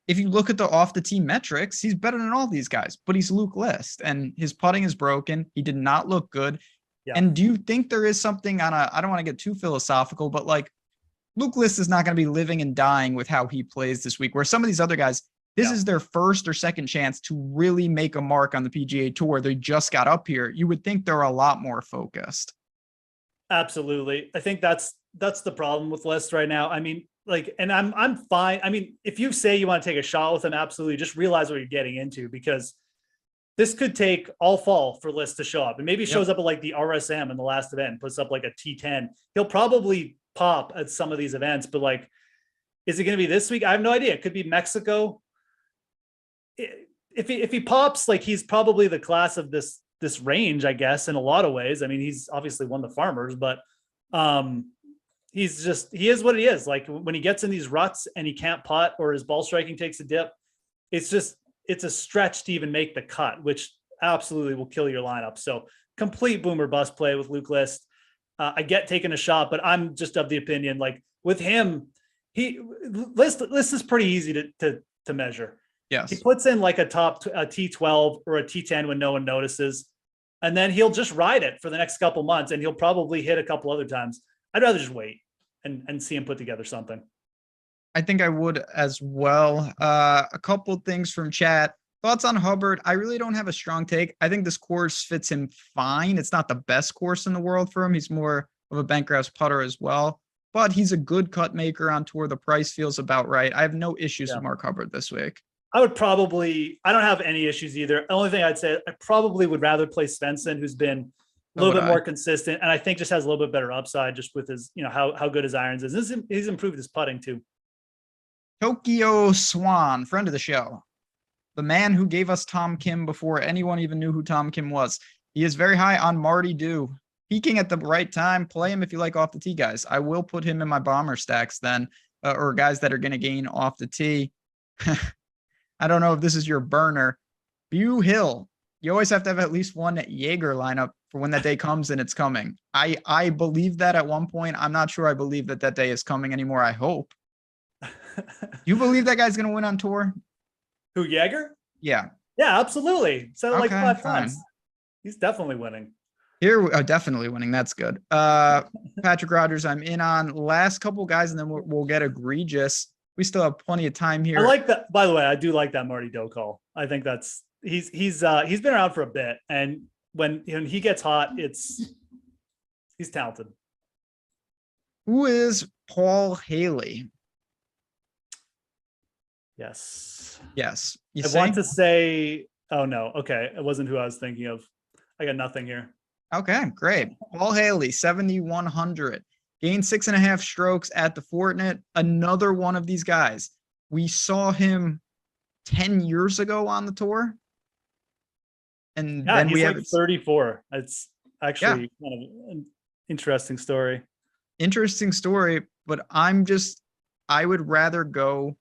if you look at the off the tee metrics, he's better than all these guys, but he's Luke List and his putting is broken. He did not look good. Yeah. And do you think there is something I don't want to get too philosophical, but like Luke List is not going to be living and dying with how he plays this week, where some of these other guys, this is their first or second chance to really make a mark on the PGA Tour. They just got up here. You would think they're a lot more focused. Absolutely. I think that's the problem with List right now. I mean, like, and I'm fine. I mean, if you say you want to take a shot with him, absolutely, just realize what you're getting into, because this could take all fall for List to show up. And maybe he shows up at like the RSM in the last event, puts up like a T10. He'll probably pop at some of these events, but like, is it going to be this week? I have no idea. It could be Mexico. If he pops, like he's probably the class of this range, I guess, in a lot of ways. I mean, he's obviously won the Farmers, but he is what he is. Like when he gets in these ruts and he can't putt or his ball striking takes a dip, it's a stretch to even make the cut, which absolutely will kill your lineup. So complete boomer bust play with Luke List. I get taking a shot, but I'm just of the opinion, like with him, List is pretty easy to measure. Yes. He puts in like a T12 or a T10 when no one notices, and then he'll just ride it for the next couple months, and he'll probably hit a couple other times. I'd rather just wait and see him put together something. I think I would as well. A couple things from chat. Thoughts on Hubbard? I really don't have a strong take. I think this course fits him fine. It's not the best course in the world for him. He's more of a bentgrass putter as well, but he's a good cut maker on tour. The price feels about right. I have no issues with Mark Hubbard this week. I don't have any issues either. The only thing I'd say, I probably would rather play Svensson, who's been a little bit more consistent, and I think just has a little bit better upside just with his, how good his irons is. He's improved his putting too. Tokyo Swan, friend of the show, the man who gave us Tom Kim before anyone even knew who Tom Kim was. He is very high on Marty Du. peaking at the right time. Play him if you like off the tee guys. I will put him in my bomber stacks then, or guys that are going to gain off the tee. I don't know if this is your burner. Bew Hill. You always have to have at least one Jaeger lineup for when that day comes, and it's coming. I believe that at one point. I'm not sure I believe that day is coming anymore. I hope. You believe that guy's going to win on tour? Who, Jaeger? Yeah. Yeah, absolutely. Said it like Okay, 5 fine. times. He's definitely winning. Here, definitely winning. That's good. Patrick Rogers, I'm in on. Last couple guys, and then we'll get egregious. We still have plenty of time here. I like that. By the way, I do like that Marty Doe call. I think that's he's been around for a bit, and when he gets hot, he's talented. Who is Paul Haley? Yes. Yes. I want to say, oh no, okay, it wasn't who I was thinking of. I got nothing here. Okay, great. Paul Haley, 7,100. Gained 6.5 strokes at the Fortinet. Another one of these guys. We saw him 10 years ago on the tour. And yeah, then he's we like have 34. It's actually kind of an interesting story. Interesting story, but I would rather go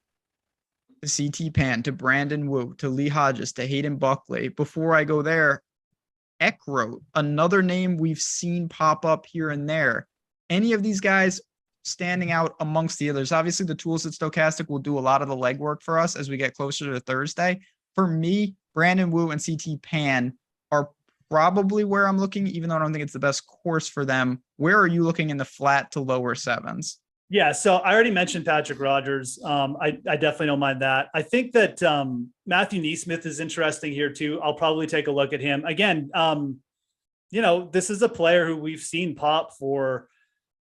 to CT Pan, to Brandon Wu, to Lee Hodges, to Hayden Buckley. Before I go there, Eckroat, another name we've seen pop up here and there. Any of these guys standing out amongst the others? Obviously, the tools at Stokastic will do a lot of the legwork for us as we get closer to Thursday. For me, Brandon Wu and CT Pan are probably where I'm looking, even though I don't think it's the best course for them. Where are you looking in the flat to lower sevens? Yeah, so I already mentioned Patrick Rogers. I definitely don't mind that. I think that Matthew Neesmith is interesting here too. I'll probably take a look at him again. This is a player who we've seen pop for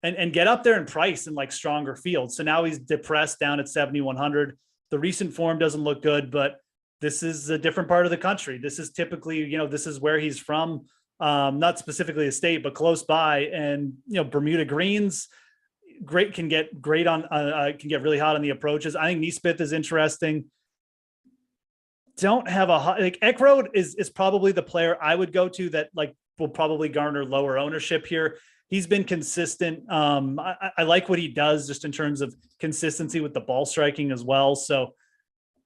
and get up there in price in like stronger fields. So now he's depressed down at 7,100. The recent form doesn't look good, but this is a different part of the country. This is typically, this is where he's from. Not specifically a state, but close by. And, Bermuda greens, can get really hot on the approaches. I think Neesmith is interesting. Don't have Eckroat is probably the player I would go to that will probably garner lower ownership here. He's been consistent. I like what he does just in terms of consistency with the ball striking as well. So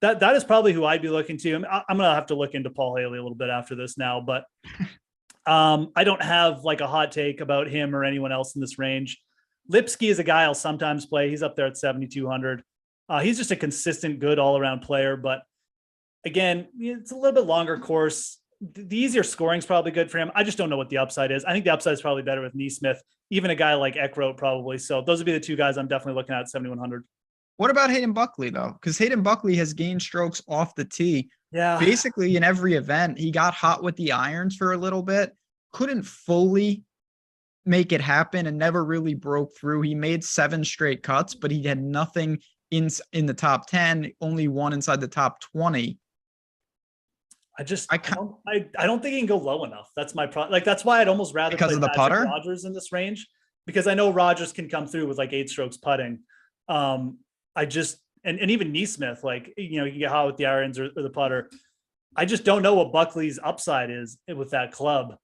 that is probably who I'd be looking to. I'm going to have to look into Paul Haley a little bit after this now, but I don't have like a hot take about him or anyone else in this range. Lipsky is a guy I'll sometimes play. He's up there at 7,200. He's just a consistent, good all-around player. But again, it's a little bit longer course. The easier scoring is probably good for him. I just don't know what the upside is. I think the upside is probably better with Neesmith, even a guy like Eckroat probably. So those would be the two guys I'm definitely looking at 7,100. What about Hayden Buckley though? Because Hayden Buckley has gained strokes off the tee. Yeah. Basically in every event, he got hot with the irons for a little bit, couldn't fully make it happen and never really broke through. He made 7 straight cuts, but he had nothing in the top 10, only one inside the top 20. I don't think he can go low enough. That's my problem. That's why I'd almost rather because play of the putter Rogers in this range, because I know Rogers can come through with 8 strokes putting. And even Neesmith, you can get hot with the irons or the putter. I just don't know what Buckley's upside is with that club.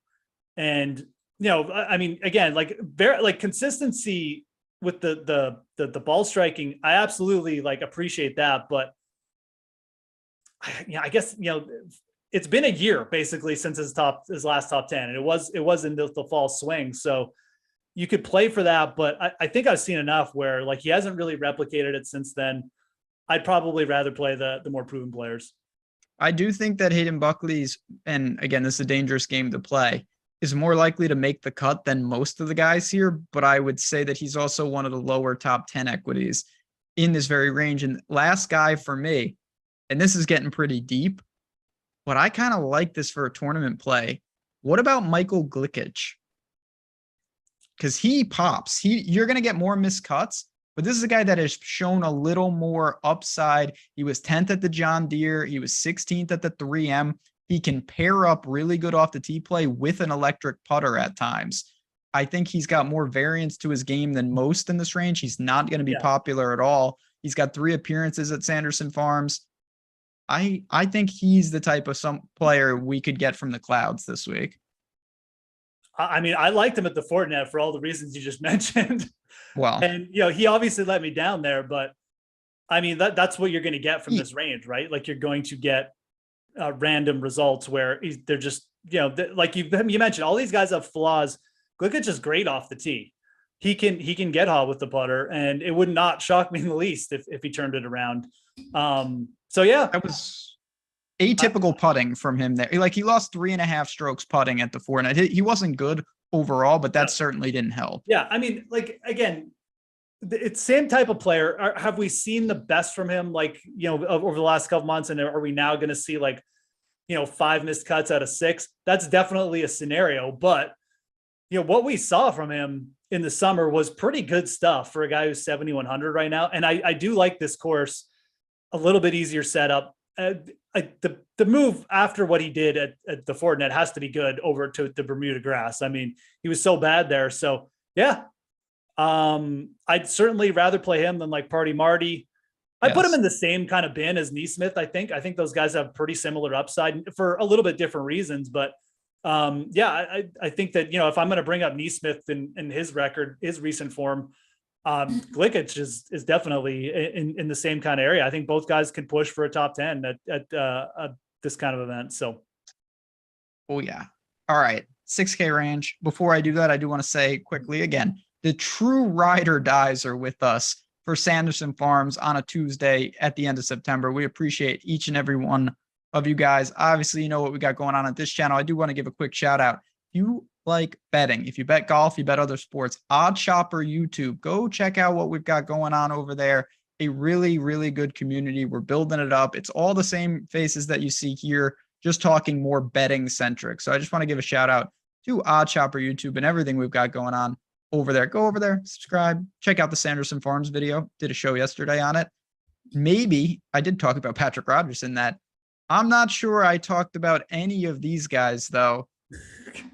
And, again, consistency with the ball striking, I absolutely appreciate that. But I guess, it's been a year basically since his last top 10, and it was in the fall swing. So you could play for that, but I think I've seen enough where he hasn't really replicated it since then. I'd probably rather play the more proven players. I do think that Hayden Buckley's, and again, this is a dangerous game to play, is more likely to make the cut than most of the guys here, but I would say that he's also one of the lower top 10 equities in this very range. And last guy for me, and this is getting pretty deep, but I kind of like this for a tournament play. What about Michael Glickich? Because he pops. You're going to get more missed cuts, but this is a guy that has shown a little more upside. He was 10th at the John Deere. He was 16th at the 3M. He can pair up really good off the tee play with an electric putter at times. I think he's got more variance to his game than most in this range. He's not going to be popular at all. He's got 3 appearances at Sanderson Farms. I think he's the type of some player we could get from the clouds this week. I mean, I liked him at the Fortinet for all the reasons you just mentioned. Well, And, he obviously let me down there, but I mean, that's what you're going to get from this range, right? Like you're going to get random results where they're just, like you mentioned, all these guys have flaws. Glick's just great off the tee. He can get hot with the putter, and it would not shock me in the least if he turned it around. So yeah, that was atypical putting from him there. Like he lost 3.5 strokes putting at the Fortinet. He wasn't good overall, but that certainly didn't help. Yeah, I mean, like again, it's same type of player. Have we seen the best from him, like, over the last couple months? And are we now going to see like, 5 missed cuts out of 6? That's definitely a scenario. But, what we saw from him in the summer was pretty good stuff for a guy who's 7,100 right now. And I do like this course, a little bit easier setup. The move after what he did at the Fortinet has to be good over to the Bermuda grass. I mean, he was so bad there. So yeah, I'd certainly rather play him than like Party Marty. I put him in the same kind of bin as Neesmith. I think those guys have pretty similar upside for a little bit different reasons, but I think that, if I'm going to bring up Neesmith and his record, his recent form, Glickich is definitely in the same kind of area. I think both guys can push for a top 10 at this kind of event. So, oh yeah. All right, 6K range. Before I do that, I do want to say quickly again, the true ride or dies are with us for Sanderson Farms on a Tuesday at the end of September. We appreciate each and every one of you guys. Obviously, you know what we got going on at this channel. I do want to give a quick shout out. If you like betting, if you bet golf, you bet other sports, Odd Shopper YouTube, go check out what we've got going on over there. A really, really good community. We're building it up. It's all the same faces that you see here, just talking more betting centric. So I just want to give a shout out to Odd Shopper YouTube and everything we've got going on over there. Go over there, subscribe, check out the Sanderson Farms video. Did a show yesterday on it. Maybe I did talk about Patrick Rodgers in that. I'm not sure I talked about any of these guys, though.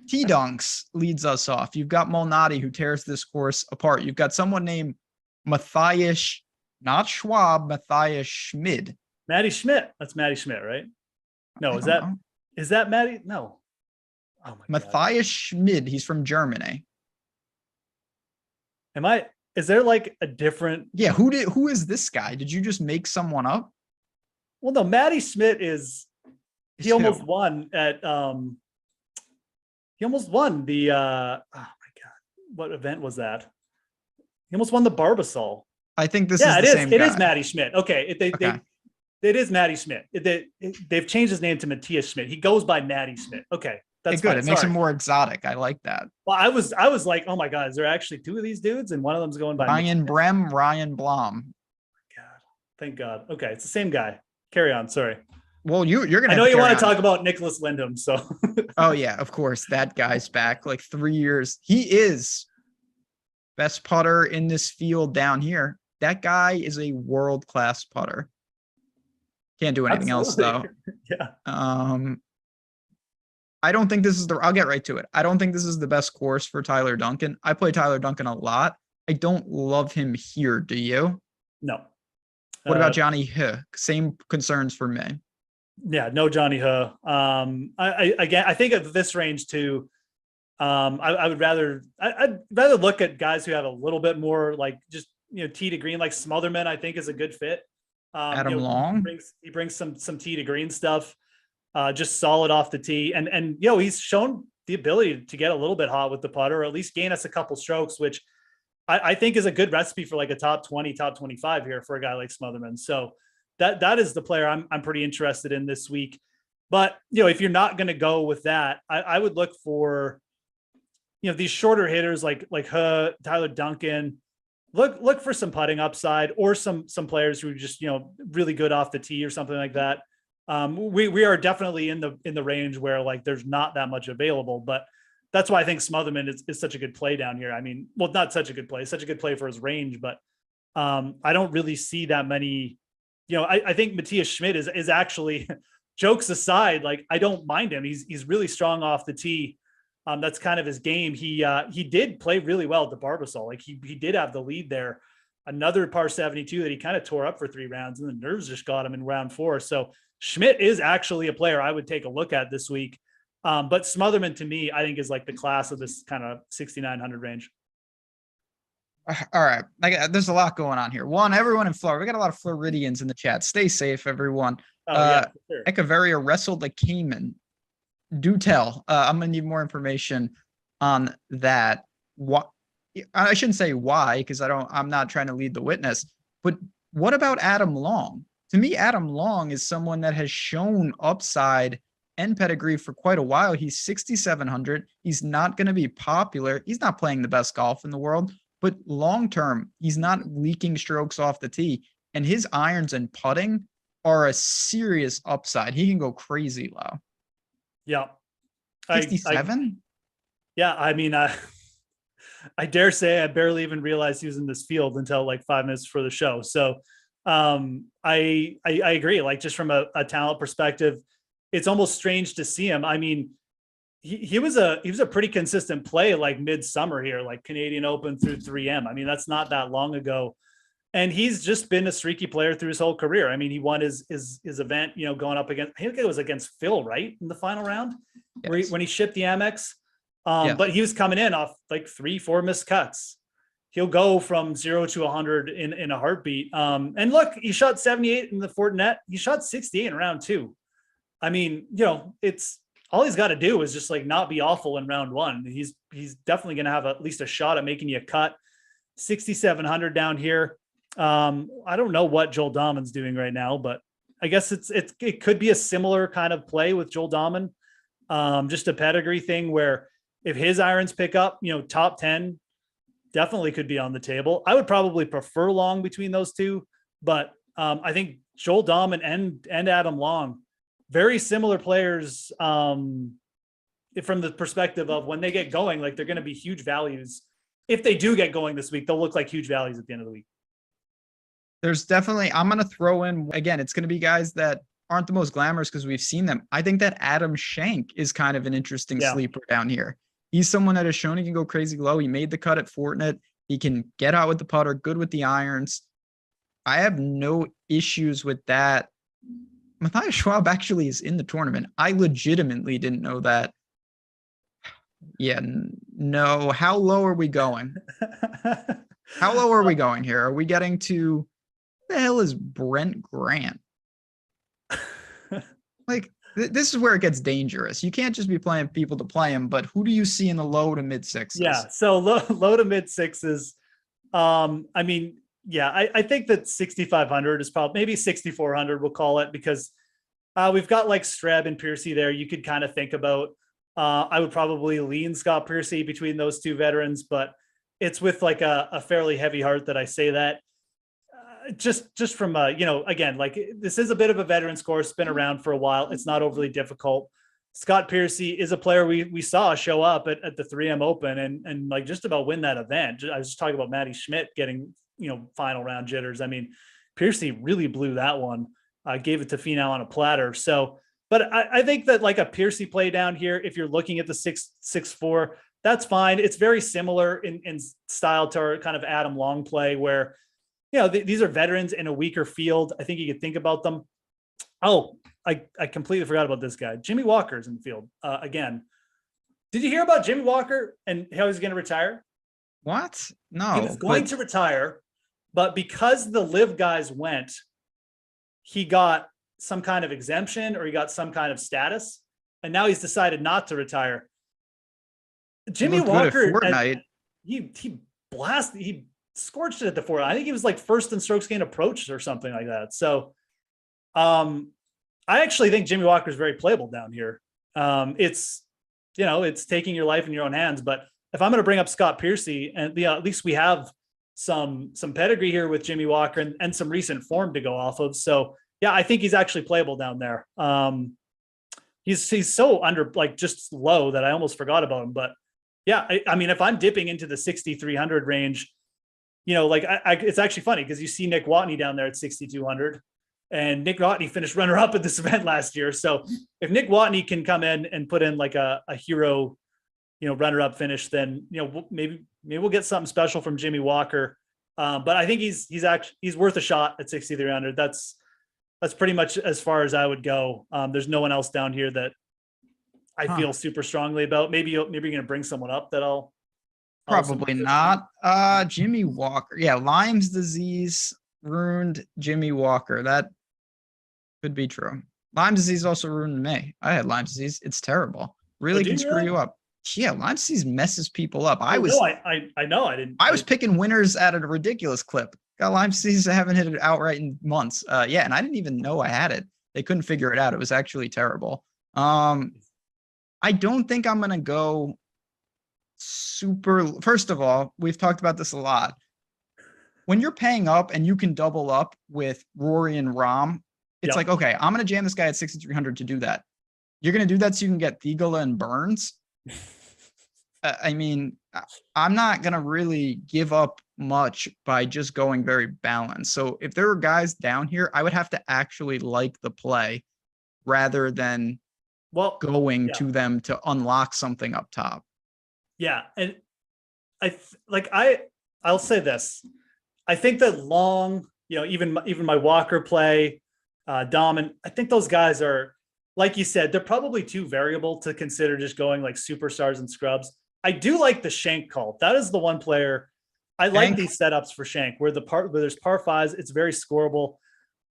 T-Dunks leads us off. You've got Malnati, who tears this course apart. You've got someone named Matthias, not Schwab, Matthias Schmid. Matty Schmidt. That's Matty Schmidt, right? No, is that Matty? No. Oh my Matthias Schmid. He's from Germany. Is there like a different? Yeah. Who is this guy? Did you just make someone up? Well, no, Matty Schmidt he almost won at, he almost won the, oh my God, what event was that? He almost won the Barbasol. I think this is the same guy. It is Matty Schmidt. Okay. It is Matty Schmidt. They've changed his name to Matthias Schmidt. He goes by Matty Schmidt. Okay. That's good. Fine. It makes him more exotic. I like that. Well, I was like, oh my God, is there actually 2 of these dudes? And one of them's going by Ryan Brem, Ryan Blom. God, thank God. Okay. It's the same guy. Carry on. Sorry. Well, you're going to, I know you want to talk about Nicholas Lindholm. So, oh yeah, of course. That guy's back like 3 years. He is best putter in this field down here. That guy is a world-class putter. Can't do anything else though. Yeah. I don't think this is I'll get right to it. I don't think this is the best course for Tyler Duncan. I play Tyler Duncan a lot. I don't love him here. Do you? No. What about Johnny He? Same concerns for me. Yeah, no Johnny He. I think at this range too, I'd rather look at guys who have a little bit more like just, tee to green, like Smotherman, I think is a good fit. Adam Long. He brings some tee to green stuff, just solid off the tee. And he's shown the ability to get a little bit hot with the putter, or at least gain us a couple strokes, which I think is a good recipe for like a top 20, top 25 here for a guy like Smotherman. So that is the player I'm pretty interested in this week. But, if you're not going to go with that, I would look for, these shorter hitters like Tyler Duncan. Look for some putting upside, or some players who are just, really good off the tee or something like that. We are definitely in the range where like there's not that much available, but that's why I think Smotherman is such a good play down here. I mean, well, not such a good play, such a good play for his range, but I don't really see that many. I think Matthias Schmidt is actually, jokes aside, like I don't mind him. He's really strong off the tee. That's kind of his game. He did play really well at the Barbasol. Like he did have the lead there. Another par 72 that he kind of tore up for 3 rounds, and the nerves just got him in round 4. So Schmidt is actually a player I would take a look at this week. But Smotherman to me, I think is like the class of this kind of 6,900 range. All right. There's a lot going on here. One, everyone in Florida, we got a lot of Floridians in the chat. Stay safe, everyone. Oh, for sure. Echeverria wrestled a Cayman. Do tell. I'm going to need more information on that. What? I shouldn't say why, because I'm not trying to lead the witness, but what about Adam Long? To me, Adam Long is someone that has shown upside and pedigree for quite a while. He's 6,700. He's not going to be popular. He's not playing the best golf in the world, but long-term, he's not leaking strokes off the tee, and his irons and putting are a serious upside. He can go crazy low. Yeah. 67? Yeah. I mean, I dare say I barely even realized he was in this field until like 5 minutes before the show. So I agree. Like just from a talent perspective, it's almost strange to see him. I mean, he was a pretty consistent play like midsummer here, like Canadian Open through 3M. I mean, that's not that long ago. And he's just been a streaky player through his whole career. I mean, he won his event, going up against, I think it was against Phil, right? In the final round, yes. When he shipped the Amex. But he was coming in off like 3-4 missed cuts. He'll go from 0 to 100 in a heartbeat. And look, he shot 78 in the Fortinet. He shot 68 in round 2. I mean, it's all he's got to do is just like not be awful in round 1. He's definitely going to have at least a shot at making you a cut. 6,700 down here. I don't know what Joel Dahmen's doing right now, but I guess it could be a similar kind of play with Joel Dahmen. Just a pedigree thing where if his irons pick up, top 10 definitely could be on the table. I would probably prefer Long between those two, but I think Joel Dahmen and Adam Long, very similar players from the perspective of when they get going, like they're going to be huge values. If they do get going this week, they'll look like huge values at the end of the week. There's definitely, I'm going to throw in, again, it's going to be guys that aren't the most glamorous because we've seen them. I think that Adam Schenk is kind of an interesting sleeper down here. He's someone that has shown he can go crazy low. He made the cut at Fortinet. He can get out with the putter, good with the irons. I have no issues with that. Matthias Schwab actually is in the tournament. I legitimately didn't know that. Yeah, no. How low are we going? How low are we going here? Are we getting to, the hell is Brent Grant? Like, this is where it gets dangerous. You can't just be playing people to play them, but who do you see in the low to mid sixes? Yeah, so low to mid sixes. I mean, yeah, I think that 6,500 is probably, maybe 6,400 we'll call it, because we've got like Streb and Piercy there. You could kind of think about, I would probably lean Scott Piercy between those two veterans, but it's with like a fairly heavy heart that I say that. Just from again, like this is a bit of a veterans course, been around for a while. It's not overly difficult. Scott Piercy is a player we saw show up at the 3M Open and like just about win that event. I was just talking about Matty Schmidt getting, final round jitters. I mean, Piercy really blew that one. Gave it to Finau on a platter. So, but I think that like a Piercy play down here, if you're looking at the 6-4, that's fine. It's very similar in style to our kind of Adam Long play where, these are veterans in a weaker field. I think you could think about them. Oh, I completely forgot about this guy. Jimmy Walker's in the field again. Did you hear about Jimmy Walker and how he's going to retire? What? No. He was going to retire, but because the live guys went, he got some kind of exemption or he got some kind of status, and now he's decided not to retire. Jimmy Walker, he scorched it at the Fort. I think he was like first in strokes gained approach or something like that. So I actually think Jimmy Walker is very playable down here. It's taking your life in your own hands. But if I'm going to bring up Scott Piercy, and at least we have some pedigree here with Jimmy Walker and some recent form to go off of. So yeah, I think he's actually playable down there. He's so under, like just low that I almost forgot about him. But yeah, I mean, if I'm dipping into the 6,300 range, it's actually funny because you see Nick Watney down there at 6,200, and Nick Watney finished runner-up at this event last year. So if Nick Watney can come in and put in like a hero, runner-up finish, then maybe we'll get something special from Jimmy Walker. But I think he's worth a shot at 6,300. That's pretty much as far as I would go. There's no one else down here that I feel super strongly about. Maybe you're going to bring someone up that I'll Probably not. Jimmy Walker. Yeah, Lyme's disease ruined Jimmy Walker. That could be true. Lyme disease also ruined me. I had Lyme disease. It's terrible. Really can screw you up. Yeah, Lyme disease messes people up. I know. I didn't. I was picking winners at a ridiculous clip. Got Lyme disease. I haven't hit it outright in months. Yeah, and I didn't even know I had it. They couldn't figure it out. It was actually terrible. I don't think I'm gonna go super. First of all, we've talked about this a lot. When you're paying up and you can double up with Rory and Rahm, it's like, okay, I'm going to jam this guy at 6,300 to do that. You're going to do that so you can get Thigala and Burns. I mean, I'm not going to really give up much by just going very balanced. So if there were guys down here, I would have to actually like the play rather than going to them to unlock something up top. Yeah. And I'll say this. I think that Long, even my Walker play, Dom, and I think those guys are, like you said, they're probably too variable to consider just going like superstars and scrubs. I do like the Shank call. That is the one player I like these setups for Shank, where there's par fives, it's very scoreable.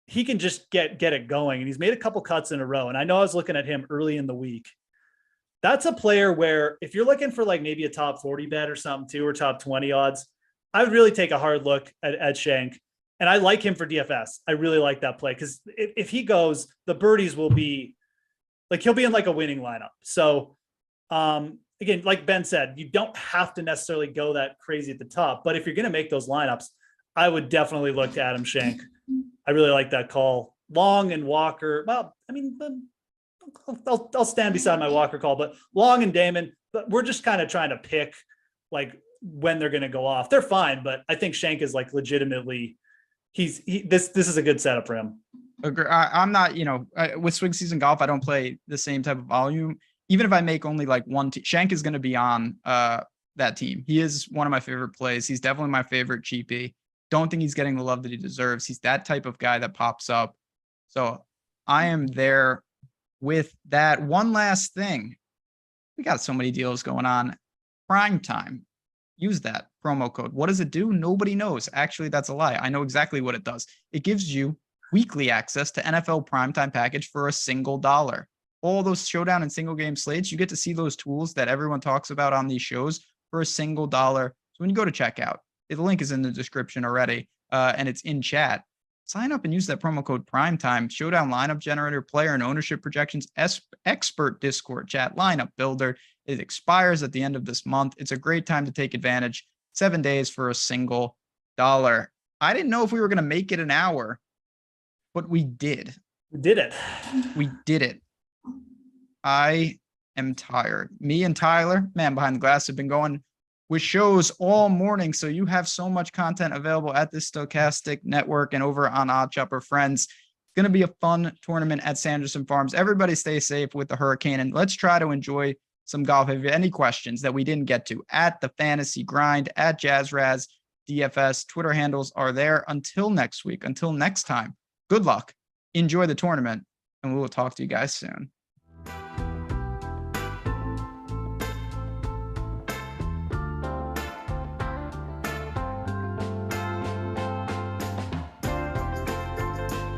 He can just get it going, and he's made a couple cuts in a row. And I know I was looking at him early in the week. That's a player where if you're looking for like maybe a top 40 bet or something too, or top 20 odds, I would really take a hard look at Shank. And I like him for DFS. I really like that play because if he goes, the birdies will be like, he'll be in like a winning lineup. So again, like Ben said, you don't have to necessarily go that crazy at the top, but if you're going to make those lineups, I would definitely look to Adam Shank. I really like that call. Long and Walker. Well, I mean, I'll stand beside my Walker call, but Long and Damon, but we're just kind of trying to pick like when they're going to go off. They're fine, but I think Shank is like legitimately, this is a good setup for him. I'm not, with swing season golf, I don't play the same type of volume. Even if I make only like one, Shank is going to be on that team. He is one of my favorite plays. He's definitely my favorite cheapie. Don't think he's getting the love that he deserves. He's that type of guy that pops up. So I am there with that. One last thing. We got so many deals going on. Prime time. Use that promo code. What does it do? Nobody knows. Actually, that's a lie. I know exactly what it does. It gives you weekly access to NFL primetime package for $1. All those showdown and single game slates, you get to see those tools that everyone talks about on these shows for $1. So when you go to checkout, the link is in the description already, and it's in chat. Sign up and use that promo code primetime. Showdown lineup generator, player and ownership projections, expert Discord chat, lineup builder. It expires at the end of this month. It's a great time to take advantage. 7 days for $1. I didn't know if we were going to make it an hour, but we did. We did it. We did it. I am tired. Me and Tyler, man behind the glass, have been going with shows all morning. So you have so much content available at the Stokastic network and over on Odd Chopper Friends. It's going to be a fun tournament at Sanderson Farms. Everybody stay safe with the hurricane, and let's try to enjoy some golf. If you have any questions that we didn't get to, at the Fantasy Grind, at JazzRaz DFS, Twitter handles are there. Until next week, until next time, good luck, enjoy the tournament, and we will talk to you guys soon.